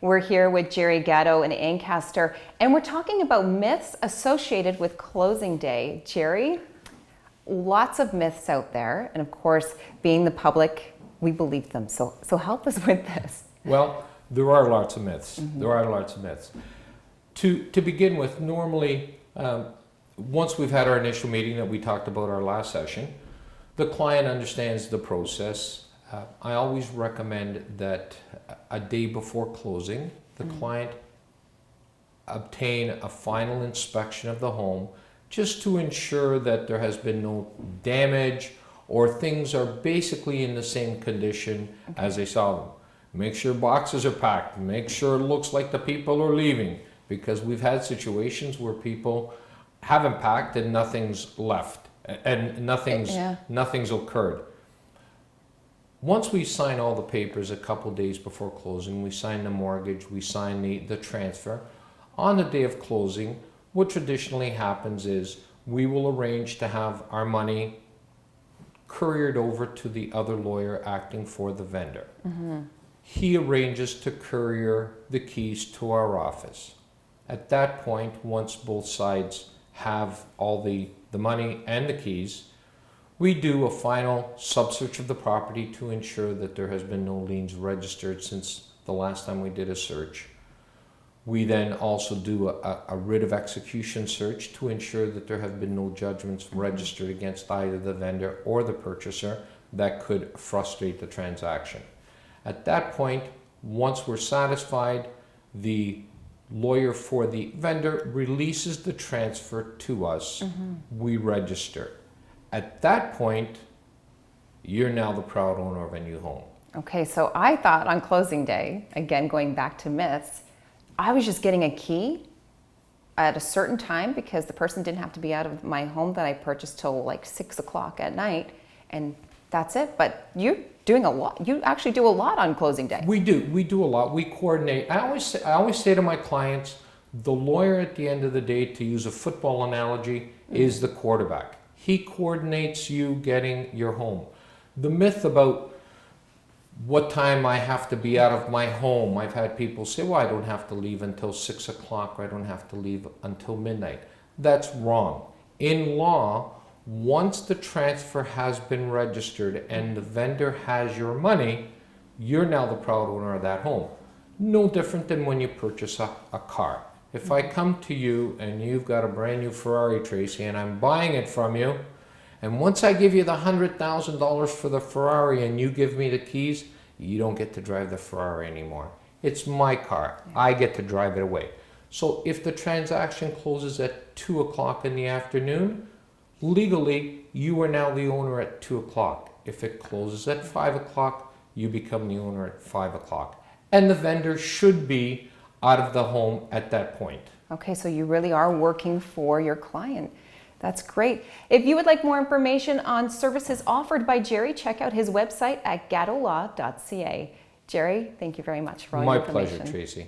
We're here with Jerry Gatto in Ancaster, and we're talking about myths associated with closing day. Jerry, lots of myths out there, and of course, being the public, we believe them. So help us with this. Well, there are lots of myths. There are lots of myths. To begin with, normally, once we've had our initial meeting that we talked about our last session, the client understands the process. I always recommend that a day before closing, the client obtain a final inspection of the home just to ensure that there has been no damage or things are basically in the same condition as they saw them. Make sure boxes are packed, make sure it looks like the people are leaving, because we've had situations where people haven't packed and nothing's left and nothing's occurred. Once we sign all the papers a couple days before closing, we sign the mortgage, we sign the transfer. On the day of closing, what traditionally happens is we will arrange to have our money couriered over to the other lawyer acting for the vendor. He arranges to courier the keys to our office. At that point, once both sides have all the money and the keys, we do a final sub-search of the property to ensure that there has been no liens registered since the last time we did a search. We then also do a writ of execution search to ensure that there have been no judgments registered against either the vendor or the purchaser that could frustrate the transaction. At that point, once we're satisfied, the lawyer for the vendor releases the transfer to us. We register. At that point, you're now the proud owner of a new home. Okay, so I thought on closing day, again going back to myths, I was just getting a key at a certain time because the person didn't have to be out of my home that I purchased till like 6 o'clock at night, and that's it. But you're doing a lot. You actually do a lot on closing day. We do a lot. We coordinate. I always say to my clients, the lawyer at the end of the day, to use a football analogy, is the quarterback. He coordinates you getting your home. The myth about what time I have to be out of my home, I've had people say, well, I don't have to leave until 6 o'clock, or I don't have to leave until midnight. That's wrong. In law, once the transfer has been registered and the vendor has your money, you're now the proud owner of that home. No different than when you purchase a car. If I come to you and you've got a brand new Ferrari, Tracy, and I'm buying it from you, and once I give you the $100,000 for the Ferrari and you give me the keys, you don't get to drive the Ferrari anymore. It's my car. I get to drive it away. So if the transaction closes at 2 o'clock in the afternoon, legally, you are now the owner at 2 o'clock. If it closes at 5 o'clock, you become the owner at 5 o'clock. And the vendor should be out of the home at that point. Okay, so you really are working for your client. That's great. If you would like more information on services offered by Jerry, check out his website at Gatto6.ca. Jerry, thank you very much for all your information. My pleasure, Tracy.